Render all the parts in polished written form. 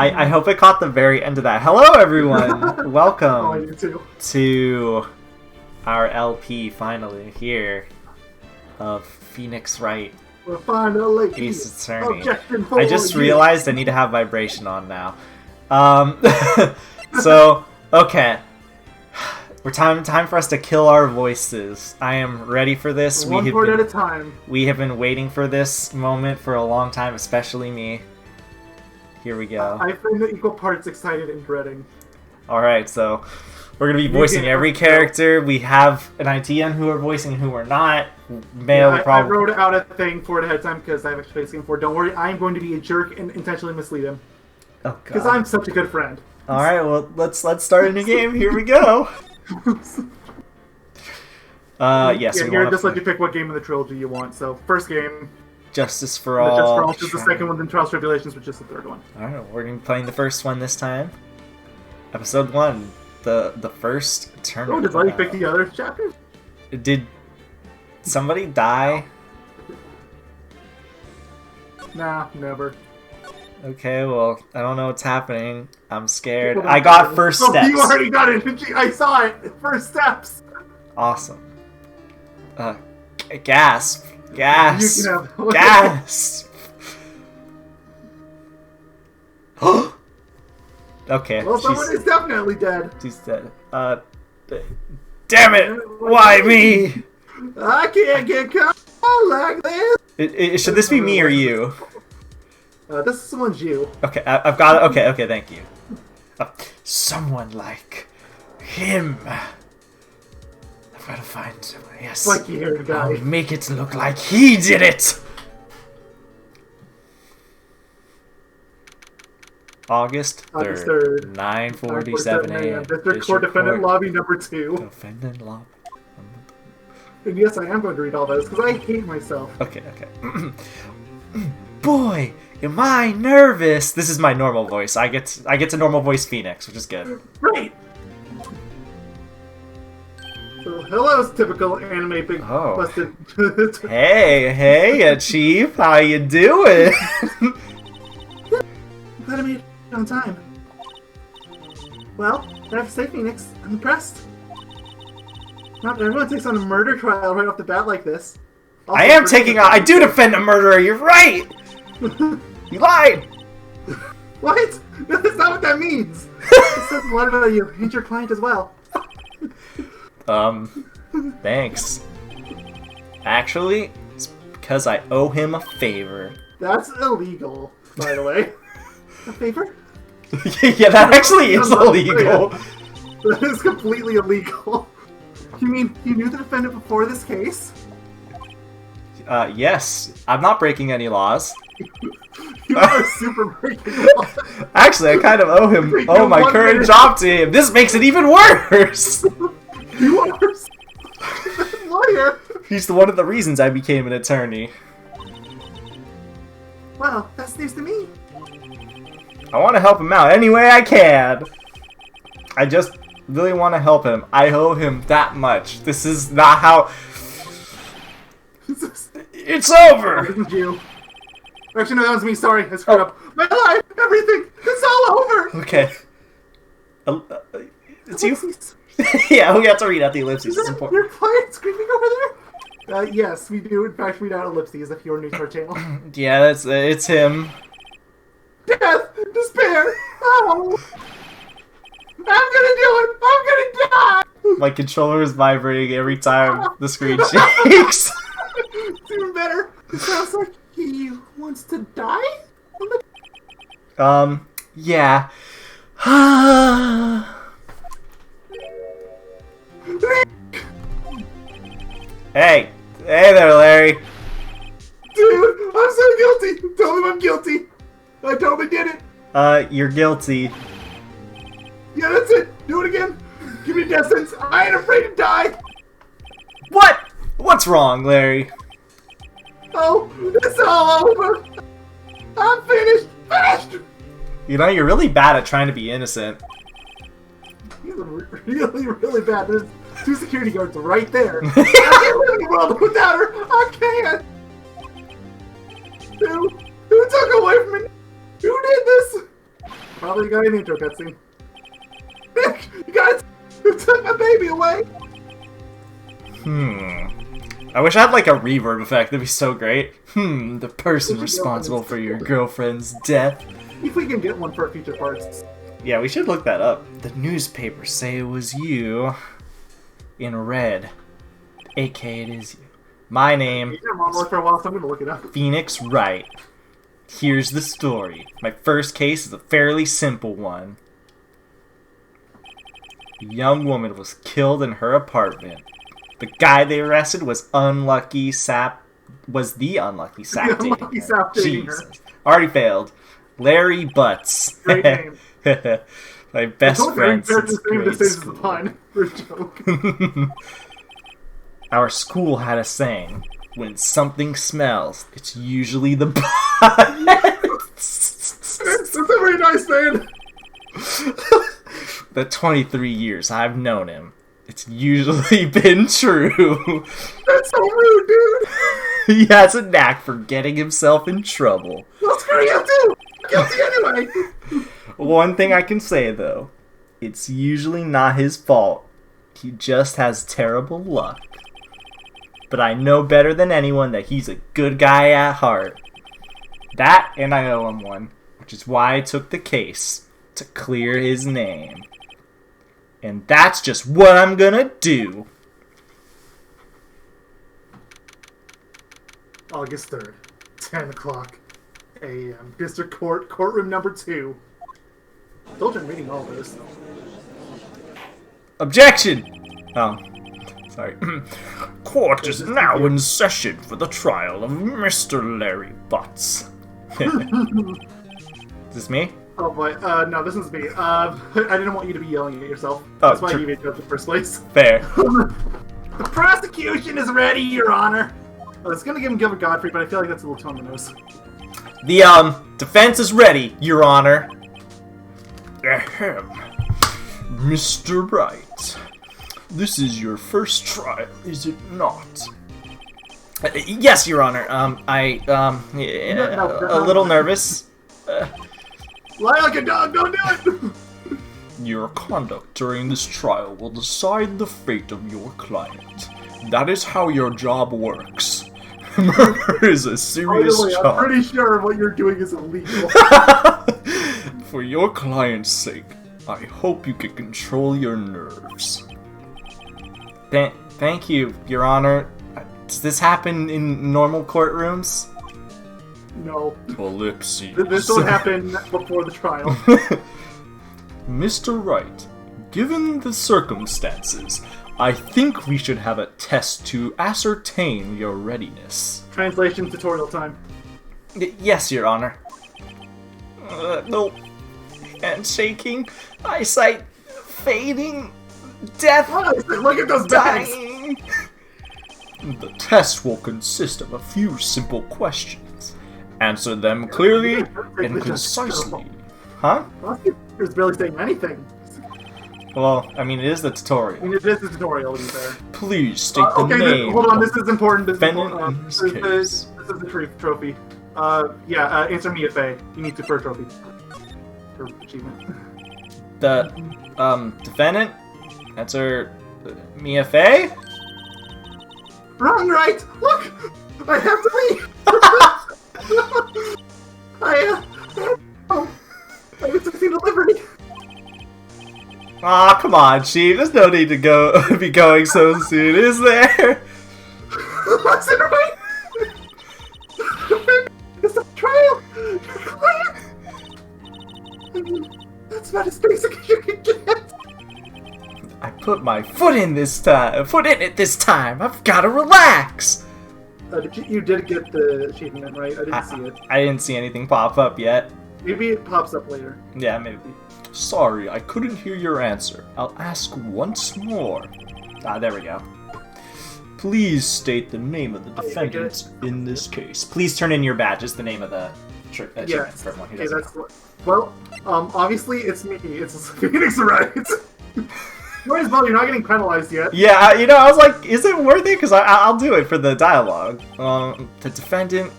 I hope it caught the very end of that. Hello, everyone. Welcome Oh, I do too. to our LP finally here of Phoenix Wright. We're finally Ace Attorney. objecting for I just you. realized I need to have vibration on now. So okay. We're time for us to kill our voices. I am ready for this. One word at a time. We have been waiting for this moment for a long time, especially me. Here we go. I find the equal parts excited and dreading. Alright, so we're going to be voicing every character. We have an idea on who we're voicing and who we're not. I wrote out a thing for it ahead of time because I've actually played this game before. Don't worry, I'm going to be a jerk and intentionally mislead him. Oh, God. Because I'm such a good friend. Alright, well, let's start a new game. Here we go. Yes. Yeah, here, just let you pick what game in the trilogy you want. So, first game, Justice for All. Justice for All, which is the second one, then Trials Tribulations, which is the third one. Alright, we're going to be playing the first one this time. Episode 1. The first tournament. Oh, did Buddy pick the other chapters? Did somebody die? Nah, never. Okay, well, I don't know what's happening. I'm scared. I got first steps. You already got it! I saw it! First steps! Awesome. Gasp. Gasp. You can have... Gasp. Okay. Well, someone is definitely dead. She's dead. Damn it! Why me? I can't get caught like this! Should this be me or you? This one's you. Okay, I've got it. Okay, thank you. Someone like him. I've got to find someone. Yes. Spiky haired guy. I'll make it look like he did it. August 3rd, 9:47 a.m. District Court Defendant Lobby number 2. Defendant Lobby. And yes, I am going to read all those because I hate myself. Okay. Boy, am I nervous! This is my normal voice. I get to normal voice Phoenix, which is good. Great. So, hello, typical anime big busted. Hey, Chief, how you doing? Glad I made it on time. Well, I have to say, Phoenix, I'm impressed. Not everyone takes on a murder trial right off the bat like this. Also, I do defend a murderer. You're right. You lied. What? That's not what that means. It says a lot about you and your client as well. Thanks. Actually, it's because I owe him a favor. That's illegal, by the way. A favor? Yeah, that actually is illegal. That is completely illegal. You mean you knew the defendant before this case? Yes. I'm not breaking any laws. You are super breaking laws. Actually, I kind of owe my current job to him. This makes it even worse! You are a lawyer! He's one of the reasons I became an attorney. Well, that's news to me. I want to help him out any way I can. I just really want to help him. I owe him that much. This is not how... It's over! That isn't you. Actually, no, that was me. Sorry, I screwed up. My life, everything, it's all over! Okay. It's you? Yeah, we have to read out the ellipses. It's important. Your client screaming over there? Yes, we do. In fact, read out ellipses if you're new to our channel. Yeah, it's him. Death! Despair! Oh! I'm gonna do it! I'm gonna die! My controller is vibrating every time the screen shakes. It's even better. It sounds like he wants to die? Yeah. Hey there, Larry. Dude, I'm so guilty! Tell him I'm guilty! I totally did it! You're guilty. Yeah, that's it! Do it again! Give me a death sentence! I ain't afraid to die! What? What's wrong, Larry? Oh, it's all over! I'm finished! Finished! You know, you're really bad at trying to be innocent. He's really, really bad. There's 2 security guards right there. I can't live in the world without her! I can't! Who took away from me? Who did this? Probably got an intro cutscene. Nick, you guys took my baby away. I wish I had like a reverb effect. That'd be so great. The person responsible for your girlfriend's death. If we can get one for future parts. Yeah, we should look that up. The newspapers say it was you. In red. AK it is you. My name Mom for a while, so I'm gonna look it up. Phoenix Wright. Here's the story. My first case is a fairly simple one. A young woman was killed in her apartment. The guy they arrested was the unlucky sap dating her. Jesus. Already failed. Larry Butts. Great name. My best friend since grade school. The pun for a joke. Our school had a saying, when something smells, it's usually the butts. That's a very nice man. The 23 years I've known him, it's usually been true. That's so rude, dude. He has a knack for getting himself in trouble. Well, screw you too. Guilty anyway. One thing I can say, though, it's usually not his fault. He just has terrible luck. But I know better than anyone that he's a good guy at heart. That, and I owe him one, which is why I took the case, to clear his name. And that's just what I'm gonna do. August 3rd, 10 o'clock a.m. District Court, courtroom number 2. I told you I'm reading all this. Objection! Oh, sorry. Court is now in session for the trial of Mr. Larry Butts. Is this me? Oh boy, no, this is me. I didn't want you to be yelling at yourself. Oh, That's why I gave you a joke in the first place. Fair. The prosecution is ready, Your Honor. I was gonna give him Gilbert Godfrey, but I feel like that's a little too on the nose. The, defense is ready, Your Honor. Ahem. Mr. Wright, this is your first trial, is it not? Yes, Your Honor. A little nervous. Lie like a dog, don't do it! Your conduct during this trial will decide the fate of your client. That is how your job works. Murder is a serious job. I'm pretty sure what you're doing is illegal. For your client's sake, I hope you can control your nerves. Thank you, Your Honor. Does this happen in normal courtrooms? No. Ellipses. This will happen before the trial. Mr. Wright, given the circumstances, I think we should have a test to ascertain your readiness. Translation tutorial time. Yes, Your Honor. No. Handshaking, eyesight fading, death, look at those dying. The test will consist of a few simple questions. Answer them clearly and concisely. Huh? Prosecutor's barely saying anything. Well, I mean, it is the tutorial. I mean, it is the tutorial, to be fair. Please state the name. Hold on, this is important. This is case. This is the trophy. Answer me if A. You need to for a trophy. For achievement. The, defendant? Answer Mia Fey? Wrong, right? Look! I have to leave! I was to see delivery. Aw, come on, Chief. There's no need to be going so soon, is there? What's in right? It's a trial! That's about as basic as you can get. I put my foot in this time. Foot in it this time. I've got to relax. You did get the achievement, right? I didn't see it. I didn't see anything pop up yet. Maybe it pops up later. Yeah, maybe. Sorry, I couldn't hear your answer. I'll ask once more. There we go. Please state the name of the defendant in this case. Please turn in your badge. It's the name of the achievement for everyone who doesn't know. Well, obviously it's me. It's Phoenix Wright. Might as well, you're not getting penalized yet. Yeah, I was like, is it worth it? Because I'll do it for the dialogue. The defendant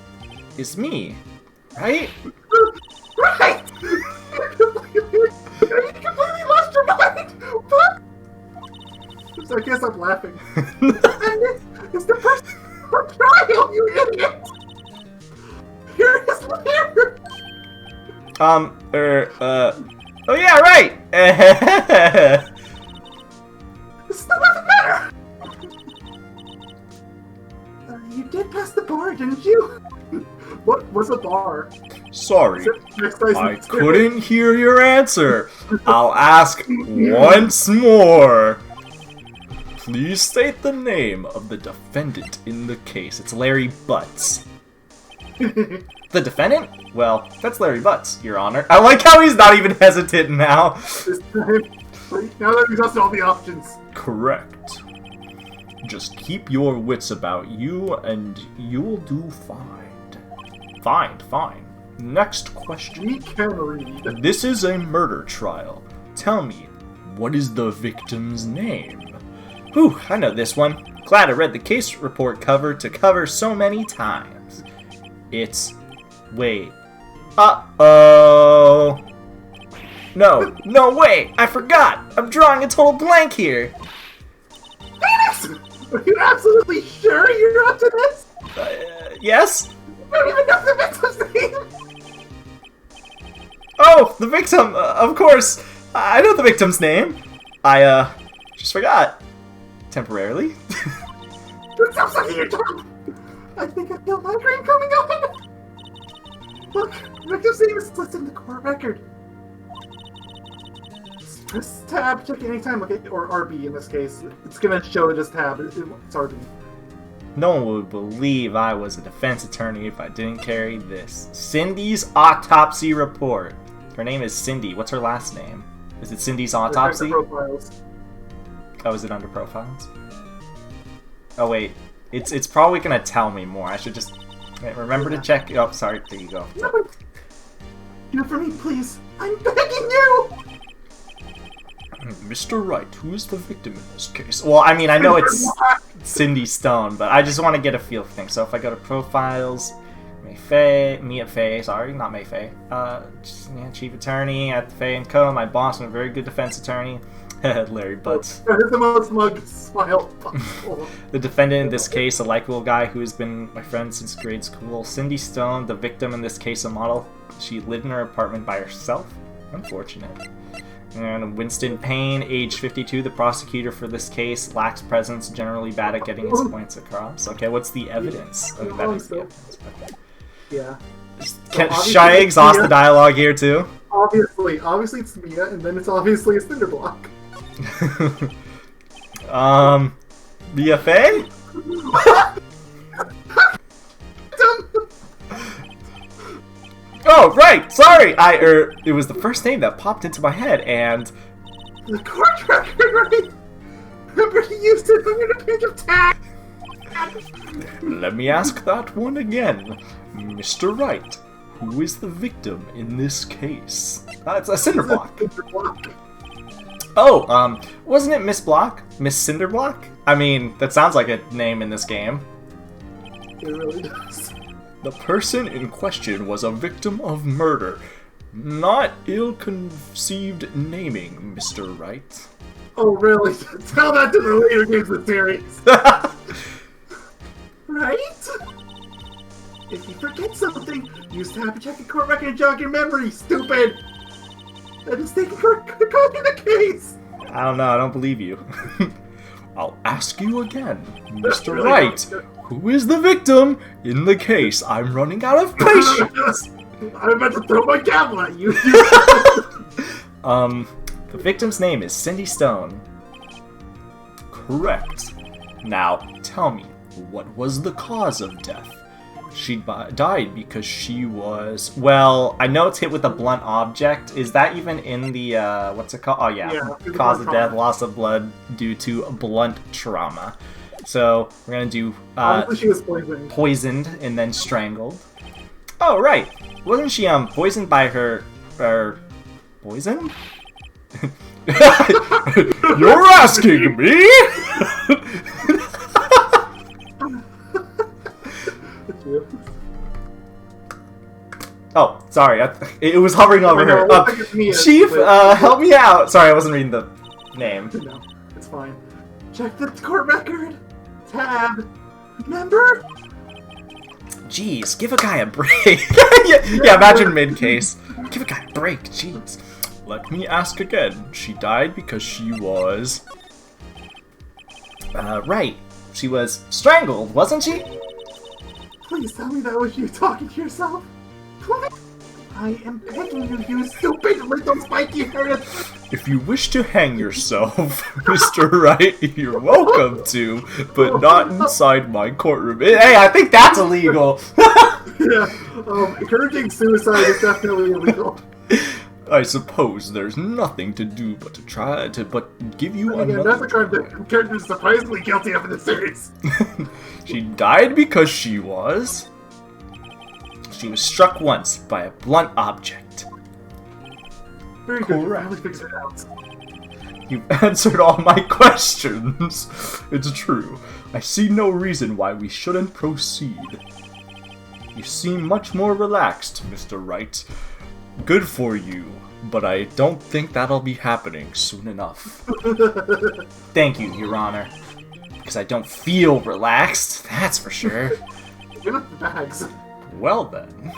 is me, right? Right! so I guess I'm laughing. It's the first trial, you idiot! Here is later! Oh yeah, right! It still doesn't matter! You did pass the bar, didn't you? What was a bar? Sorry, I couldn't hear your answer. I'll ask once more. Please state the name of the defendant in the case. It's Larry Butts. The defendant? Well, that's Larry Butts, Your Honor. I like how he's not even hesitant now. This time, now that we've exhausted all the options. Correct. Just keep your wits about you, and you'll do fine. Fine. Next question. We can read. This is a murder trial. Tell me, what is the victim's name? Whew, I know this one. Glad I read the case report cover to cover so many times. It's... Wait. Uh-oh. No, wait! I forgot! I'm drawing a total blank here! Phoenix! Are you absolutely sure you're up to this? Yes? You don't even know the victim's name! Oh, the victim! Of course! I know the victim's name! I, just forgot. Temporarily. Stop sucking your tongue! I think I feel my dream coming on! Look, victim's name is listed in the court record. Press tab, check anytime, okay, or RB in this case. It's gonna show it as tab, it's RB. No one would believe I was a defense attorney if I didn't carry this. Cindy's autopsy report. Her name is Cindy. What's her last name? Is it Cindy's autopsy? Profiles. Oh, is it under profiles? Oh wait, it's probably gonna tell me more. I should just remember to check. Oh, sorry. There you go. No, do it for me, please. I'm begging you. Mr. Wright, who is the victim in this case? Well, I mean, I know it's Cindy Stone, but I just want to get a feel for things. So if I go to profiles, Mia Fey, sorry, not May Fey. Chief attorney at Fey & Co. My boss and a very good defense attorney. Larry Butts. That is the most smug smile possible. The defendant in this case, a likable guy who has been my friend since grade school. Cindy Stone, the victim in this case, a model. She lived in her apartment by herself. Unfortunate. And Winston Payne, age 52, the prosecutor for this case, lacks presence, generally bad at getting his points across. Okay, what's the evidence? Oh, that is the evidence. Okay. Yeah. Should I exhaust the dialogue here too? Obviously it's Mia, and then it's obviously a cinder block. Mia Fey? Oh, right! Sorry! It was the first name that popped into my head, and... The court record, right? Remember he used it under the page of tag! Let me ask that one again. Mr. Wright, who is the victim in this case? It's a cinder block. Oh, wasn't it Miss Block? Miss Cinderblock? I mean, that sounds like a name in this game. It really does. The person in question was a victim of murder. Not ill-conceived naming, Mr. Wright. Oh, really? Tell that to the later games of the series. Right? If you forget something, use tab to check a court record and jog your memory, stupid! That is taking copy the case! I don't know, I don't believe you. I'll ask you again, Mr. Wright. Who is the victim in the case? I'm running out of patience! I'm about to throw my gavel at you! The victim's name is Cindy Stone. Correct. Now, tell me, what was the cause of death? She died because she was... Well, I know it's hit with a blunt object. Is that even in the, what's it called? Oh, yeah. Cause of death, loss of blood due to blunt trauma. So, we're gonna do, she was poisoned. Poisoned and then strangled. Oh, right. Wasn't she, poisoned by her... Poison? You're asking me? Oh, sorry. It was hovering over her. Chief, help me out. Sorry, I wasn't reading the name. No, it's fine. Check the court record. Tab. Remember? Jeez, give a guy a break. yeah, imagine mid-case. Give a guy a break, jeez. Let me ask again. She died because she was... right. She was strangled, wasn't she? Please tell me that was you talking to yourself. Please. I am begging you, you stupid little spiky head. If you wish to hang yourself, Mr. Wright, you're welcome to, but not inside my courtroom. Hey, I think that's illegal. Yeah, encouraging suicide is definitely illegal. I suppose there's nothing to do but to try to give you another. That's a crime that characters surprisingly guilty of in the series. She died because she was struck once by a blunt object. Very good. Correct. Fix it out. You've answered all my questions. It's true. I see no reason why we shouldn't proceed. You seem much more relaxed, Mr. Wright. Good for you, but I don't think that'll be happening soon enough. Thank you, Your Honor. Because I don't feel relaxed, that's for sure. Give us the bags. Well then,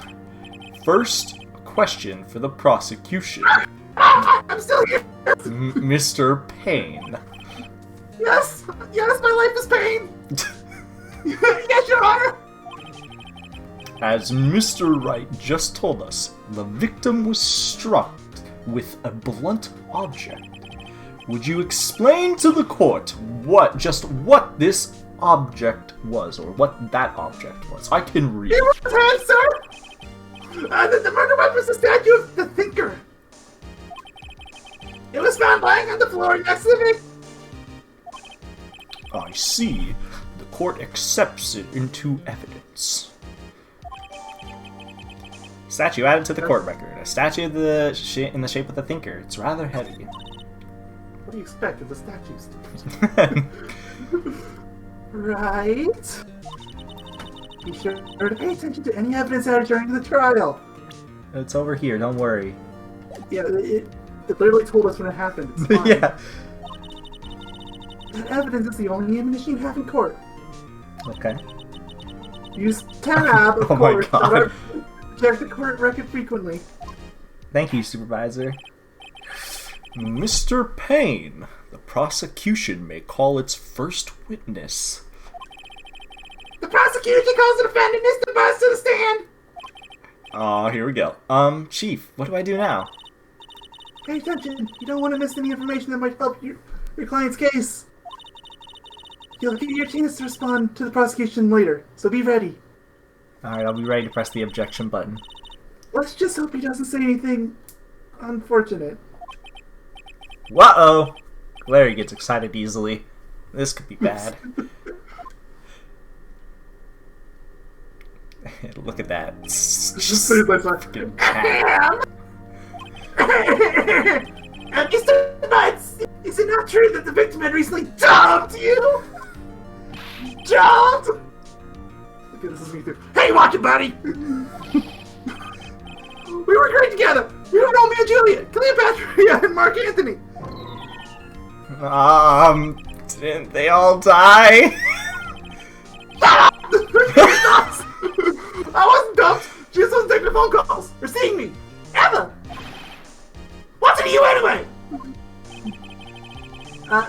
first question for the prosecution. I'm still here! Mr. Payne. Yes! Yes, my life is pain! Yes, Your Honor! As Mr. Wright just told us, the victim was struck with a blunt object. Would you explain to the court what this object was, or what that object was? I can read. He was hand, sir! The murder weapon was the statue of the Thinker. It was found lying on the floor next to the victim. I see. The court accepts it into evidence. Statue added to the court record. A statue of in the shape of the Thinker. It's rather heavy. What do you expect of the statues? Right. Be sure to pay attention to any evidence added during the trial. It's over here, don't worry. Yeah, it literally told us when it happened. It's fine. Yeah. That evidence is the only ammunition you have in court. Okay. Use tab, of Oh my course. God. Check the court record frequently. Thank you, Supervisor. Mr. Payne, the prosecution may call its first witness. The prosecution calls the defendant Mr. Buzz to the stand. Oh, here we go. Chief, what do I do now? Pay attention. You don't want to miss any information that might help your client's case. You'll get your chance to respond to the prosecution later, so be ready. Alright, I'll be ready to press the objection button. Let's just hope he doesn't say anything unfortunate. Whoa! Larry gets excited easily. This could be bad. Look at that. Just say that. Fucking cat. Mr. Butts, is it not true that the victim had recently dumped you? Dumped? Okay, this is me too. Hey, watch it, buddy! We were great together! We were Romeo and Juliet, Cleopatra, and Mark Antony! Didn't they all die? Shut up! I wasn't dumped! She just wasn't taking the phone calls, or seeing me! Ever! What's it to you anyway?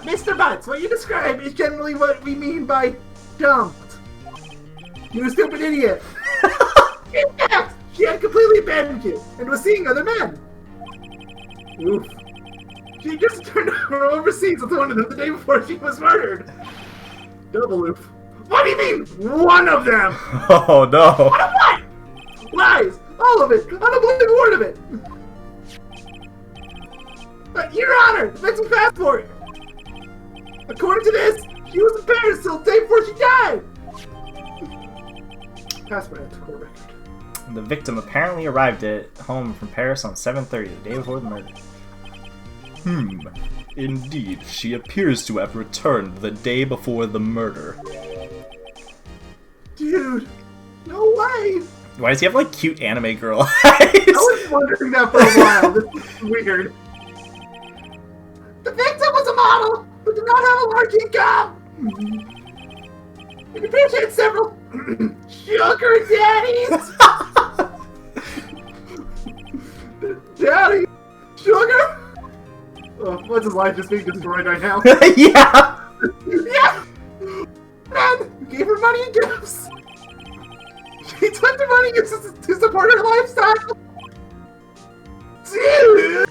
Mr. Butts, what you describe is generally what we mean by dumped. You stupid idiot! In fact, she had completely abandoned you and was seeing other men. Oof. She just returned her overseas with one of them the day before she was murdered. Double oof. What do you mean, one of them? Oh no. One of what? Lies! All of it! I don't believe a word of it! But, Your Honor, the victim's passport! According to this, she was in Paris till the day before she died! Passport at the court record. The victim apparently arrived at home from Paris on 7:30, the day before the murder. Indeed, she appears to have returned the day before the murder. Dude, no way! Why does he have, like, cute anime girl eyes? I was wondering that for a while. This is weird. The victim was a model! but did not have a large income. And your parents had several sugar daddies. Daddy, sugar. What's his life just being destroyed right now? Yeah. Yeah. And gave her money and gifts. She took the money to support her lifestyle. Dude!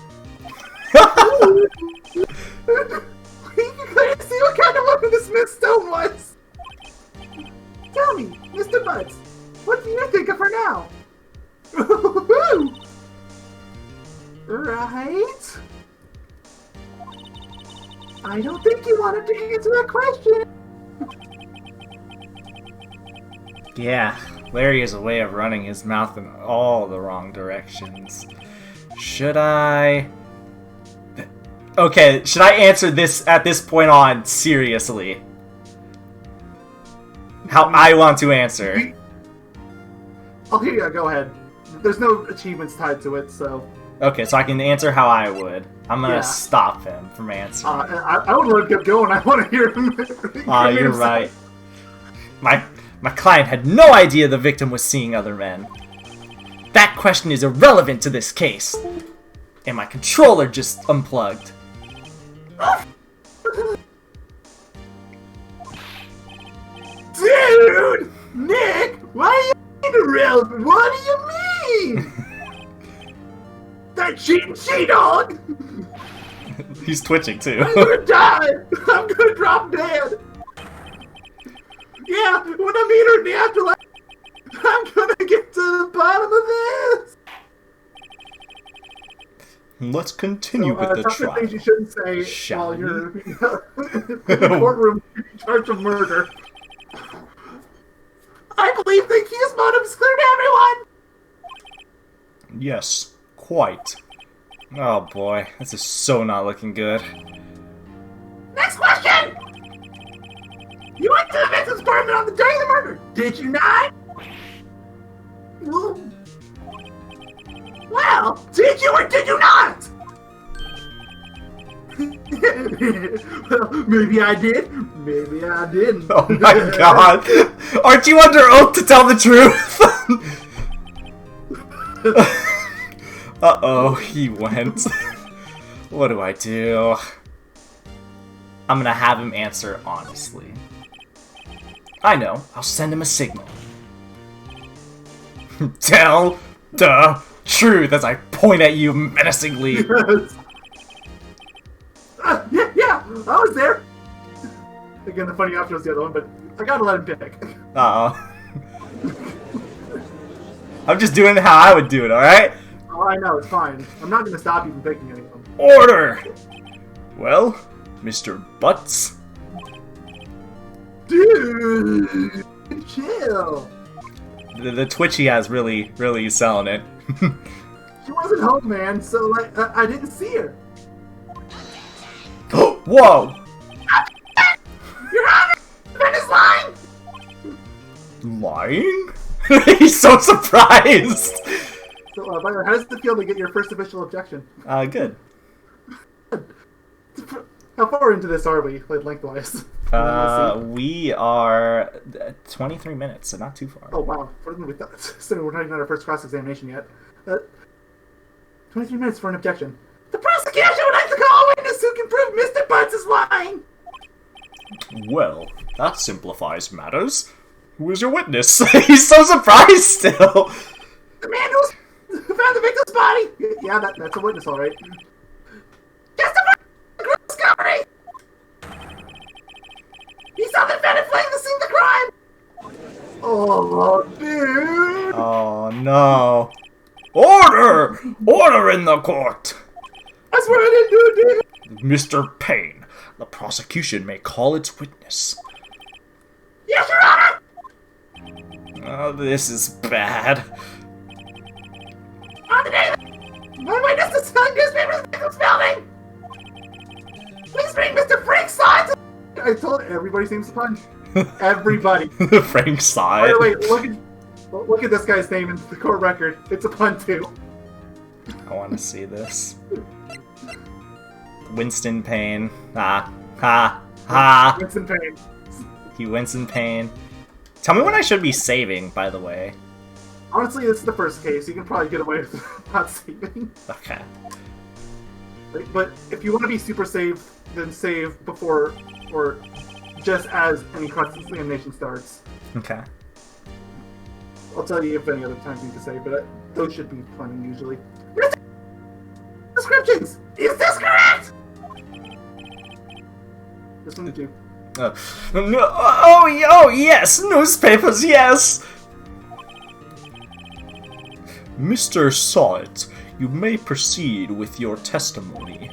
You couldn't see what kind of weapon this Miss Stone was. Tell me, Mr. Butts, what do you think of her now? Right? I don't think you wanted to answer that question. Yeah, Larry has a way of running his mouth in all the wrong directions. Should I... Okay, should I answer this at this point on seriously? How I want to answer. Okay, yeah, go ahead. There's no achievements tied to it, so... Okay, so I can answer how I would. I'm gonna Yeah. stop him from answering. I would want to keep going. I want to hear him. You're right. My client had no idea the victim was seeing other men. That question is irrelevant to this case. And my controller just unplugged. Dude! Nick! Why are you irrelevant? What do you mean? That cheat dog! He's twitching too. I'm gonna die! I'm gonna drop dead! Yeah, when I meet her in the afterlife, I'm gonna get to the bottom of this! Let's continue with the top trial. things you shouldn't say Shall while you're in the courtroom in charge of murder. I believe the accused motive is clear to everyone! Yes, quite. Oh boy, this is so not looking good. Next question! You went to the victim's apartment on the day of the murder, did you not? Well, did you or did you not? Well, maybe I did, maybe I didn't. Oh my god! Aren't you under oath to tell the truth? Uh-oh, he went. What do I do? I'm gonna have him answer honestly. I know, I'll send him a signal. Tell the truth as I point at you menacingly. Yes. Yeah, I was there. Again, the funny option was the other one, but I gotta let him pick. Uh-oh. I'm just doing it how I would do it, alright? Oh, I know, it's fine. I'm not gonna stop you from picking anyone. Order! Well, Mr. Butts? Dude, chill. The twitch he has really selling it. She wasn't home, man, so like I didn't see her. Whoa! Your Honor, Ben is lying. Lying? He's so surprised! So, by the way, how does it feel to get your first official objection? Good. How far into this are we, like, lengthwise? We are 23 minutes, so not too far. Oh, wow. Further than we thought. So we're not even at our first cross-examination yet. 23 minutes for an objection. The prosecution would like to call a witness who can prove Mr. Butts is lying! Well, that simplifies matters. Who is your witness? He's so surprised still! The man who found the victim's body! Yeah, that's a witness, alright. Justify the discovery! He saw the defendant fleeing the scene of the crime! Oh, dude! Oh no. Order! Order in the court! I swear I didn't do it, dude! Mr. Payne, the prosecution may call its witness. Yes, Your Honor! Oh, this is bad. On the day my witness is telling newspapers the victim's filming! Please bring Mr. Frank's side to... I told everybody seems to punch. Everybody. Frank sighed. By the way, look at this guy's name in the court record. It's a pun too. I want to see this. Winston Payne. Ha! Ha! It's in pain. He wins in pain. Tell me when I should be saving, by the way. Honestly, this is the first case. You can probably get away with not saving. Okay. But if you want to be super safe, then save before or just as any cross-examination starts. Okay. I'll tell you if any other times you need to save, but those should be plenty usually. Descriptions! Is this correct? This one too. Oh, yes! Newspapers, yes! Mr. Sawit, you may proceed with your testimony.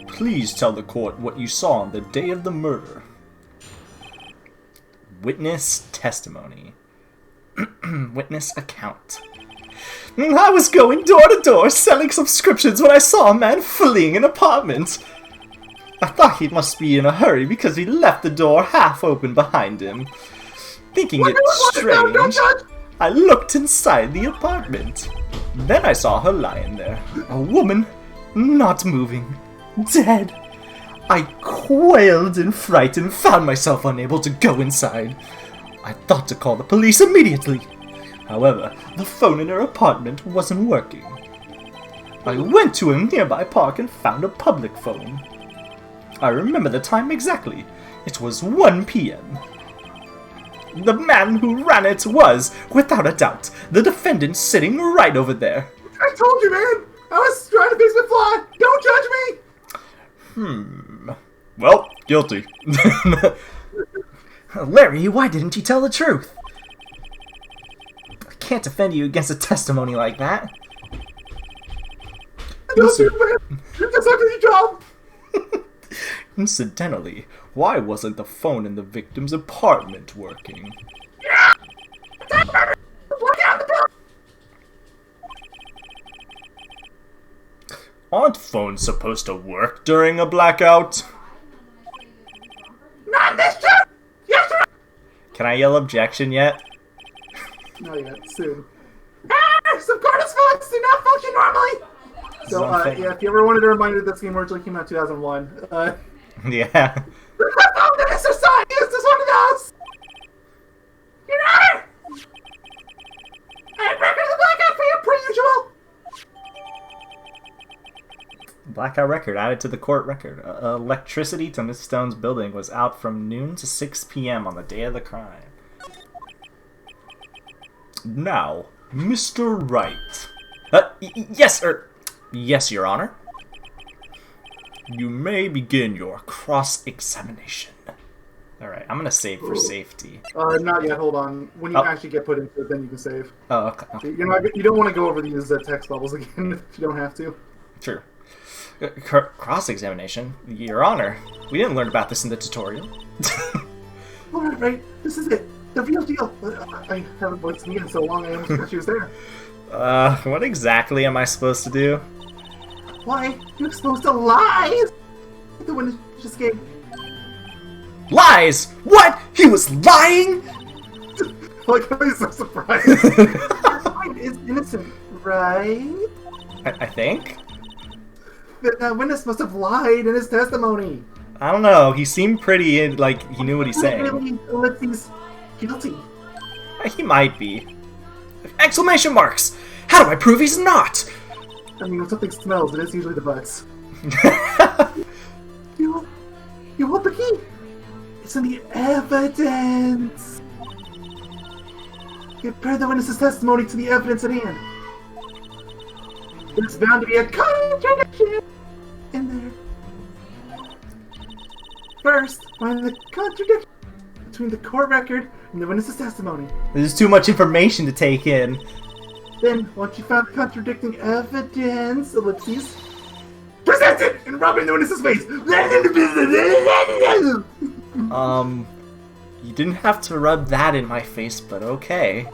Please tell the court what you saw on the day of the murder. Witness testimony. Witness account. I was going door to door selling subscriptions when I saw a man fleeing an apartment. I thought he must be in a hurry because he left the door half open behind him. Thinking it strange, I looked inside the apartment. Then I saw her lying there, a woman, not moving, dead. I quailed in fright and found myself unable to go inside. I thought to call the police immediately. However, the phone in her apartment wasn't working. I went to a nearby park and found a public phone. I remember the time exactly. It was 1 p.m. The man who ran it was, without a doubt, the defendant sitting right over there. I told you, man! I was trying to fix my flaw! Don't judge me! Well, guilty. Larry, why didn't you tell the truth? I can't defend you against a testimony like that. I told you, man! You just look at your job! Incidentally, why wasn't the phone in the victim's apartment working? Yeah! Look out the door! Aren't phones supposed to work during a blackout? Not this time! Yes, sir! Can I yell objection yet? Not yet, soon. Some Cardinals phones do not function normally! So, yeah, if you ever wanted a reminder that this game originally came out in 2001, Yeah. the phone that Mr. Sawit used is one of those! Your Honor! I have record of the blackout for you, per usual! Blackout record added to the court record. Electricity to Miss Stone's building was out from noon to 6 p.m. on the day of the crime. Now, Mr. Wright. Yes, Your Honor. You may begin your cross-examination. Alright, I'm gonna save for safety. Not yet, hold on. When you actually get put into it, then you can save. Oh, okay. You don't want to go over these text levels again if you don't have to. True. Cross-examination? Your Honor, we didn't learn about this in the tutorial. Alright, right. This is it. The real deal. I haven't voiced me in so long, I almost forgot she was there. What exactly am I supposed to do? Why? You're supposed to lie! The one just gave... Lies! What? He was lying?! Like, I'm so surprised. Your mind is innocent, right? I think? That witness must have lied in his testimony. I don't know. He seemed pretty, like, he knew what he's saying. Really, Ulysses guilty. He might be. Exclamation marks! How do I prove he's not? I mean, when something smells, it is usually the butts. You want the key? It's in the evidence. Compare the witness's testimony to the evidence at hand. There's bound to be a contradiction in there. First, find the contradiction between the court record and the witness's testimony. There's too much information to take in. Then, once you found contradicting evidence, ellipses, present it and rub it in the witness's face. You didn't have to rub that in my face, but okay.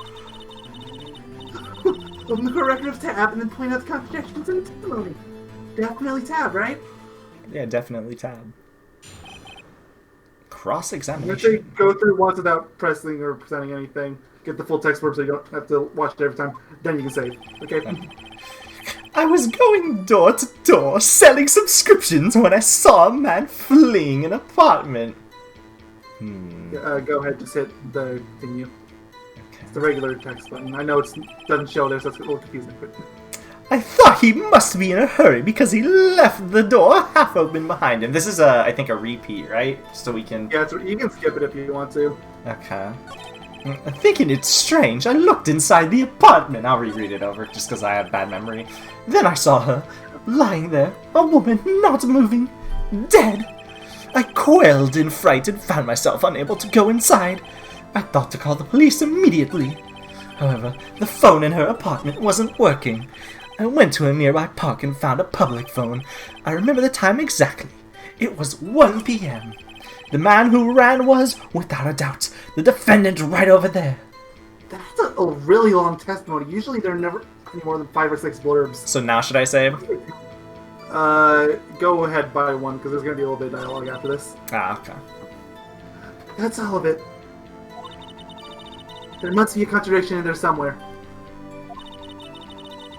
Open the court record tab and then point out the contradictions in the testimony. Definitely tab, right? Yeah, definitely tab. Cross-examination. Make sure you go through once without pressing or presenting anything. Get the full text word so you don't have to watch it every time. Then you can save. Okay? I was going door to door selling subscriptions when I saw a man fleeing an apartment. Go ahead, just hit the continue. Okay. It's the regular text button. I know it doesn't show there, so it's a little confusing. But... I thought he must be in a hurry because he left the door half open behind him. This is, I think, a repeat, right? So we can... Yeah, you can skip it if you want to. Okay. Thinking it's strange, I looked inside the apartment. I'll reread it over, just because I have bad memory. Then I saw her, lying there, a woman not moving, dead. I quailed in fright and found myself unable to go inside. I thought to call the police immediately. However, the phone in her apartment wasn't working. I went to a nearby park and found a public phone. I remember the time exactly. It was 1 p.m. The man who ran was, without a doubt, the defendant right over there. That's a really long testimony. Usually they're never any more than 5 or 6 blurbs. So now should I save? Go ahead by one, because there's going to be a little bit of dialogue after this. Ah, okay. That's all of it. There must be a contradiction in there somewhere.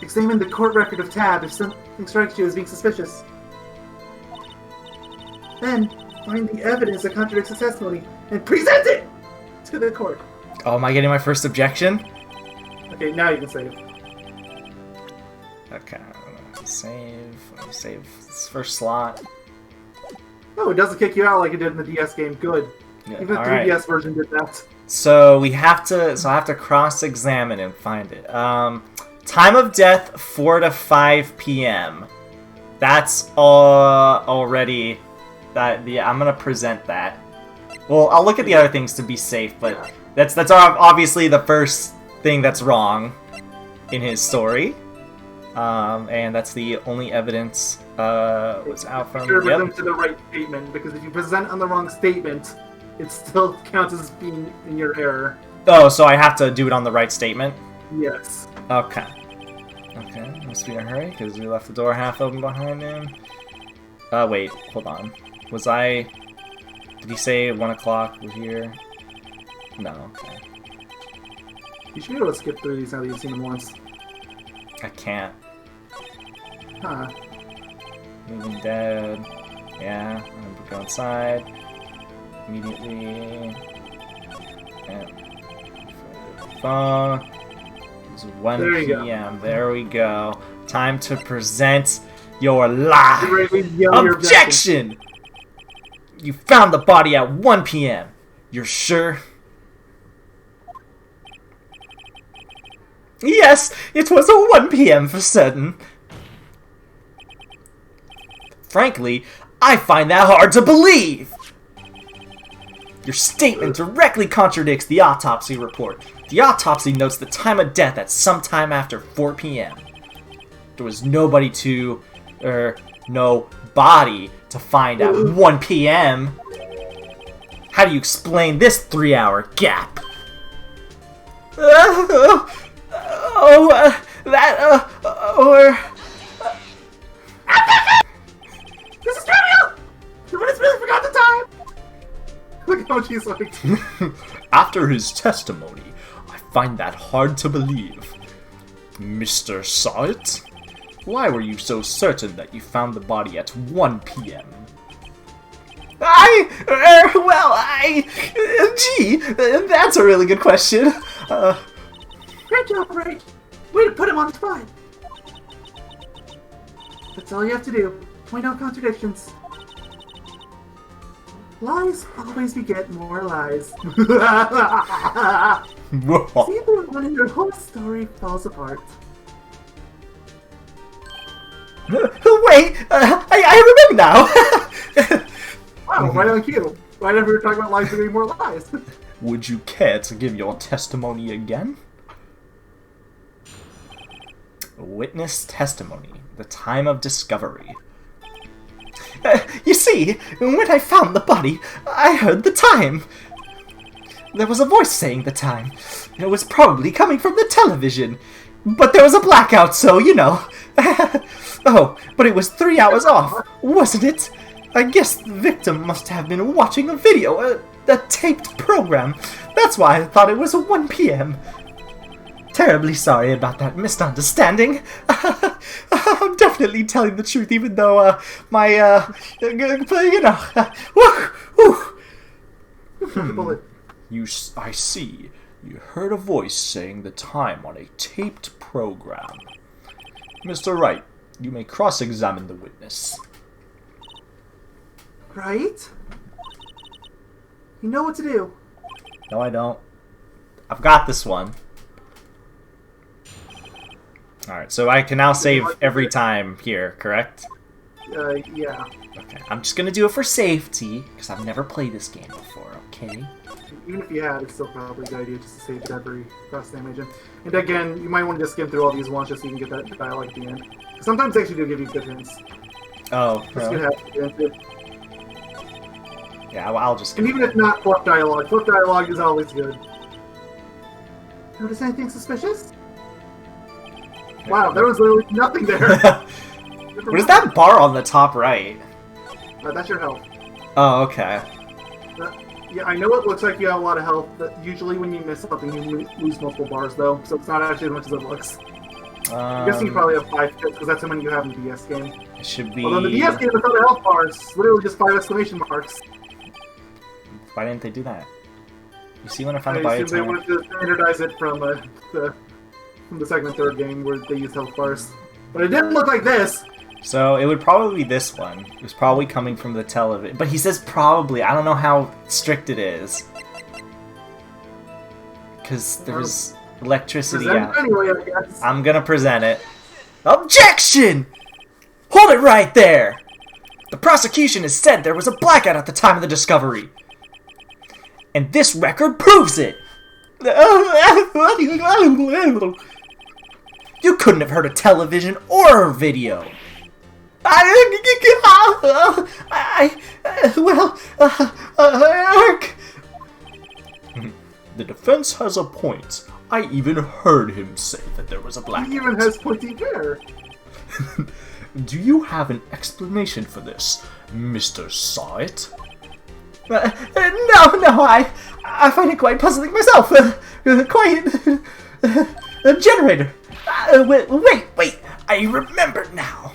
Examine the court record of Tab if something strikes you as being suspicious. Then, find the evidence that contradicts the testimony and present it to the court. Oh, am I getting my first objection? Okay, now you can save. Okay, save this first slot. Oh, it doesn't kick you out like it did in the DS game. Good. Yeah, Even the 3DS version did that. So I have to cross-examine and find it. Time of death 4 to 5 p.m. That's already that. Yeah, I'm gonna present that. Well, I'll look at the other things to be safe, but that's obviously the first thing that's wrong in his story. And that's the only evidence was out from. Sure, present to the right statement, because if you present on the wrong statement, it still counts as being in your error. Oh, so I have to do it on the right statement? Yes. Okay. Okay, must be in a hurry, because we left the door half open behind him. Wait, hold on. Did he say 1 o'clock we're here? No, okay. You should be able to skip through these now that you've seen them once. I can't. Huh. Moving dead. Yeah, I'm gonna go inside. Immediately. And phone. It's 1 p.m. There we go. Time to present your lie. Objection! You found the body at 1 p.m. You're sure? Yes, it was a 1 p.m. for certain. Frankly, I find that hard to believe. Your statement directly contradicts the autopsy report. The autopsy notes the time of death at sometime after 4 p.m. There was no body to find at 1 p.m. How do you explain this 3-hour gap? This is trivial! Everyone's really forgot the time! Look how she's like... After his testimony, I find that hard to believe. Mr. Saw It? Why were you so certain that you found the body at 1 p.m.? Gee, that's a really good question. Great job, Wright! Way to put him on the spot! That's all you have to do. Point out contradictions. Lies always beget more lies. See the one in your whole story falls apart. Wait, I remember now. Wow, right on cue. Right after we were talking about lies begetting more lies. Would you care to give your testimony again? Witness testimony. The time of discovery. You see, when I found the body, I heard the time. There was a voice saying the time. It was probably coming from the television. But there was a blackout, so, you know. Oh, but it was 3 hours off, wasn't it? I guess the victim must have been watching a video, a taped program. That's why I thought it was 1 p.m. terribly sorry about that misunderstanding. I'm definitely telling the truth, even though Bullet. I see. You heard a voice saying the time on a taped program. Mr. Wright, you may cross-examine the witness. Right? You know what to do. No, I don't. I've got this one. Alright, so I can now save every time here, correct? Yeah. Okay, I'm just gonna do it for safety, because I've never played this game before, okay? Even if you had, it's still probably a good idea just to save it every cross damage. And again, you might want to just skim through all these once just so you can get that dialogue at the end. Sometimes they actually do give you good hints. Oh, Just really? Yeah, well, I'll just... And even if not fluff dialogue is always good. Notice anything suspicious? Wow, there was literally nothing there. What is that bar on the top right? That's your health. Oh, okay. Yeah, I know it looks like you have a lot of health, but usually when you miss something, you lose multiple bars, though, so it's not actually as much as it looks. I'm guessing you probably have 5 hits, because that's how many you have in the DS game. It should be... Although in the DS game, without the health bars, literally just 5 exclamation marks. Why didn't they do that? You see when I found I the bio assume they wanted to standardize it from the second and third game, where they used health bars. But it didn't look like this! So it would probably be this one. It was probably coming from the television. But he says probably. I don't know how strict it is. Because there's electricity out. Anyway, I guess. I'm gonna present it. Objection! Hold it right there! The prosecution has said there was a blackout at the time of the discovery. And this record proves it! You couldn't have heard a television or a video. The defense has a point. I even heard him say that there was a blackout. He even has pointy hair. Do you have an explanation for this, Mr. Saw It? No, I find it quite puzzling myself. Quite... generator. Wait, I remember now.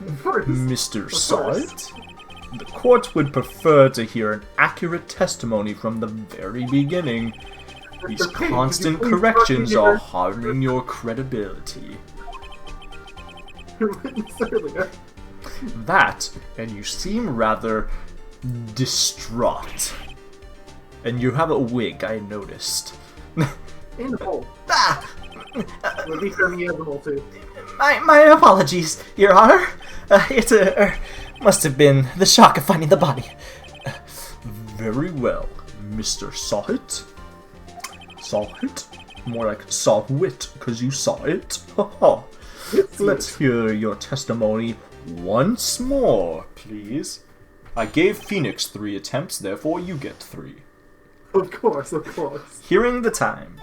Mr. Saw It? The court would prefer to hear an accurate testimony from the very beginning. These constant corrections are harming your credibility. That, and you seem rather distraught. And you have a wig, I noticed. In the hole. Would be for me as a whole too. My apologies, Your Honor. It must have been the shock of finding the body. Very well, Mr. Sawhit. Sawhit? More like Sawwit, because you saw it. Let's hear your testimony once more, please. I gave Phoenix 3 attempts, therefore you get 3. Of course. Hearing the time.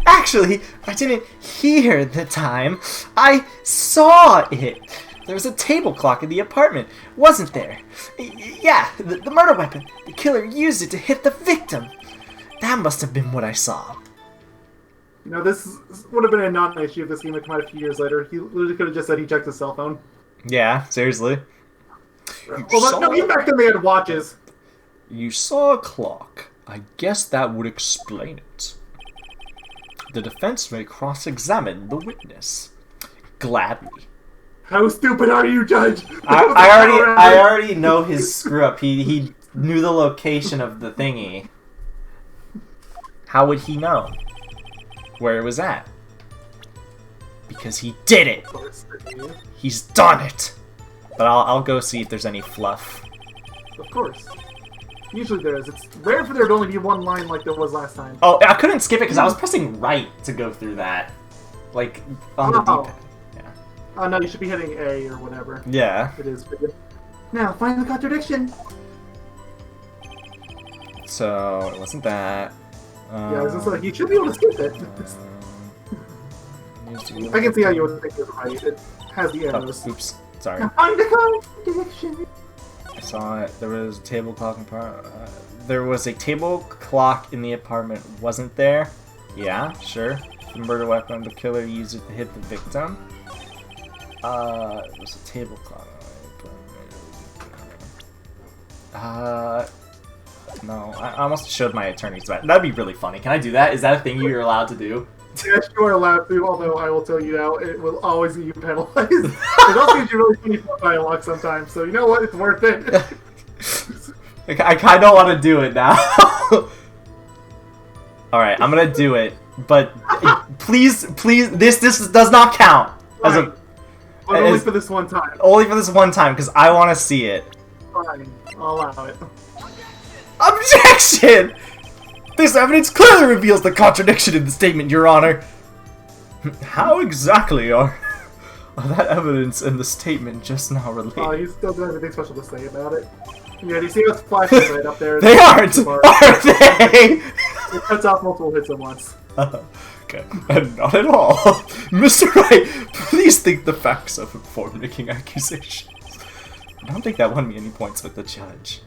Actually, I didn't hear the time. I saw it. There was a table clock in the apartment, wasn't there? Yeah, the murder weapon. The killer used it to hit the victim. That must have been what I saw. You know, this would have been a non-issue if this game had come out a few years later. He literally could have just said he checked his cell phone. Yeah, seriously. Well, no, even back then they had watches. You saw a clock. I guess that would explain it. The defense may cross-examine the witness. Gladly. How stupid are you, Judge? I already know his screw-up. He knew the location of the thingy. How would he know where it was at? Because he did it! He's done it! But I'll go see if there's any fluff. Of course. Usually there is. It's rare for there to only be one line like there was last time. Oh, I couldn't skip it because I was pressing right to go through that. Like, on the D-pad. Yeah. Oh, no, you should be hitting A or whatever. Yeah. It is. Now, find the contradiction! So, it wasn't that. Yeah, I was just like, you should be able to skip it. I can see how you would think it's right. It has the arrows. Oh, oops. Sorry. Now find the contradiction! I saw it. There was a table clock in there was a table clock in the apartment. Wasn't there? Yeah, sure. the murder weapon the killer used it to hit the victim. It was a table clock. No, I almost showed my attorneys that. That'd be really funny. Can I do that? Is that a thing you're allowed to do? Yes, you are allowed to, although I will tell you now, it will always get you penalized. It also gives you really funny dialogue sometimes, so you know what? It's worth it. I kind of want to do it now. Alright, I'm gonna do it, but please, this does not count. As right. But only for this one time. Only for this one time, because I want to see it. Fine, I'll allow it. Objection! This evidence clearly reveals the contradiction in the statement, Your Honor. How exactly are that evidence and the statement just now related? Oh, he still doesn't have anything special to say about it. Yeah, do you see what's flashing right up there? They aren't! Are they? It cuts off multiple hits at once. Okay, and not at all. Mr. Wright, please think the facts of before making accusations. I don't think that won me any points with the judge.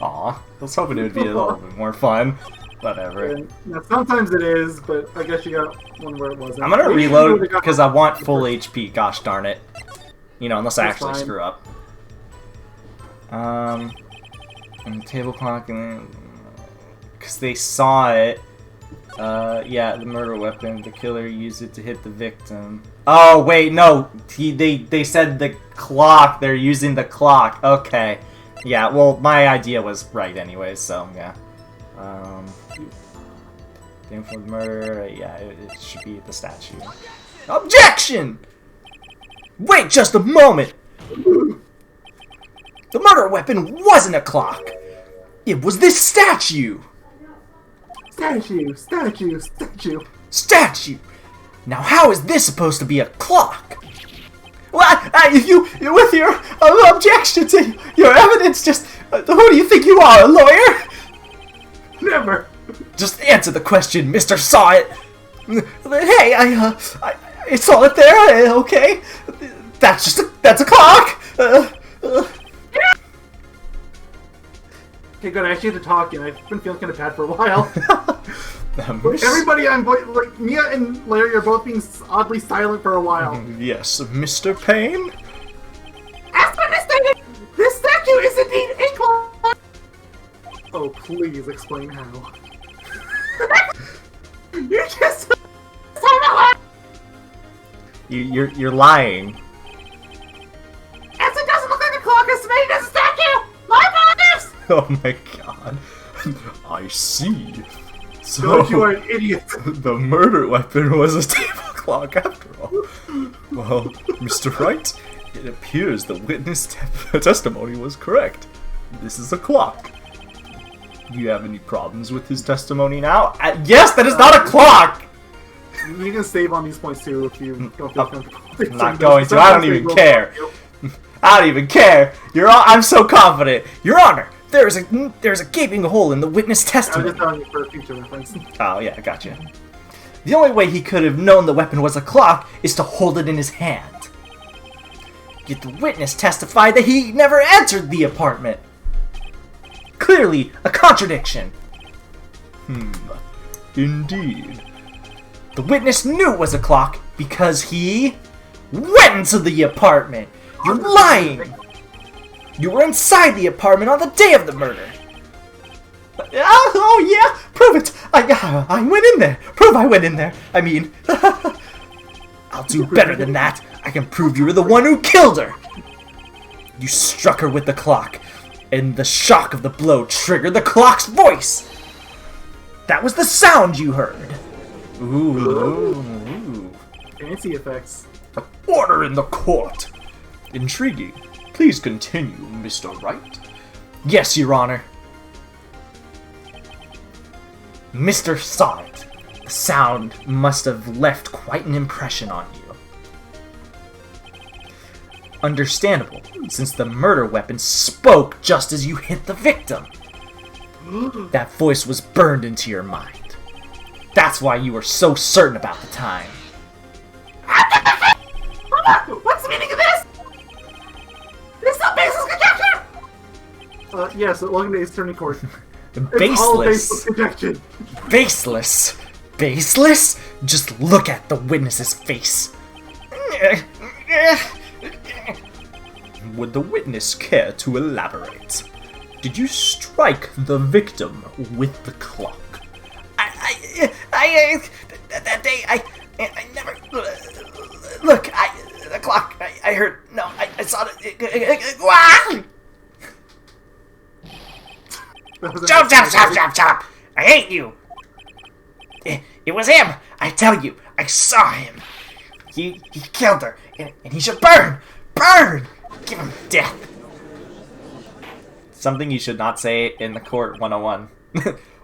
Aw, I was hoping it would be a little bit more fun. Whatever. Yeah, sometimes it is, but I guess you got one where it wasn't. I'm gonna reload because I want full HP, gosh darn it. You know, unless I actually screw up. And the table clock, because they saw it. Yeah, the murder weapon. The killer used it to hit the victim. Oh wait, no. They said the clock. They're using the clock. Okay. Yeah. Well, my idea was right anyway. So yeah. Damn for the murder. Yeah, it should be the statue. Objection! Wait just a moment. The murder weapon wasn't a clock. It was this statue. Statue, statue, statue. Statue! Now how is this supposed to be a clock? Well, with your objection to your evidence, just, who do you think you are, a lawyer? Never. Just answer the question, Mr. Saw It. Hey, I saw it there, okay? That's a clock! Okay, good. I actually had to talk, and I've been feeling kind of bad for a while. Everybody like Mia and Larry are both being oddly silent for a while. Yes, Mr. Payne? As for this statue is indeed a clock! Oh, please explain how. You just... You're lying. As it doesn't look like a clock, it's made as a statue! My apologies! Oh my god. I see. So, Don't you are an idiot. The murder weapon was a table clock after all. Well, Mr. Wright, it appears the witness testimony was correct. This is a clock. Do you have any problems with his testimony now? Yes, that is not a clock! You can save on these points too if you don't feel comfortable. I'm not going to. I don't even care. I don't even care. I'm so confident. Your Honor, there's a gaping hole in the witness testimony. I'm just telling you for a future reference. Oh yeah, gotcha. The only way he could have known the weapon was a clock is to hold it in his hand. Yet the witness testified that he never entered the apartment. Clearly, a contradiction. Indeed. The witness knew it was a clock because he went into the apartment. You're lying! You were inside the apartment on the day of the murder. Oh yeah, prove it! I went in there. Prove I went in there. I mean, I'll do better than that. I can prove you were the one who killed her. You struck her with the clock, and the shock of the blow triggered the clock's voice. That was the sound you heard. Ooh. Fancy effects. Order in the court. Intriguing. Please continue, Mr. Wright. Yes, Your Honor. Mr. Saw It. The sound must have left quite an impression on you. Understandable, since the murder weapon spoke just as you hit the victim. That voice was burned into your mind. That's why you were so certain about the time. What's the meaning of this? It's not baseless conjecture! Yes, welcome to Ace Attorney Court. Baseless. Baseless conjecture. Baseless. Faceless? Just look at the witness's face. Would the witness care to elaborate? Did you strike the victim with the clock? That day, I never... Look, the clock, I heard... No, I saw it... Wow! Stop! I hate you! It was him! I tell you, I saw him! He killed her, and he should burn! Burn! Give him death! Something you should not say in the court 101.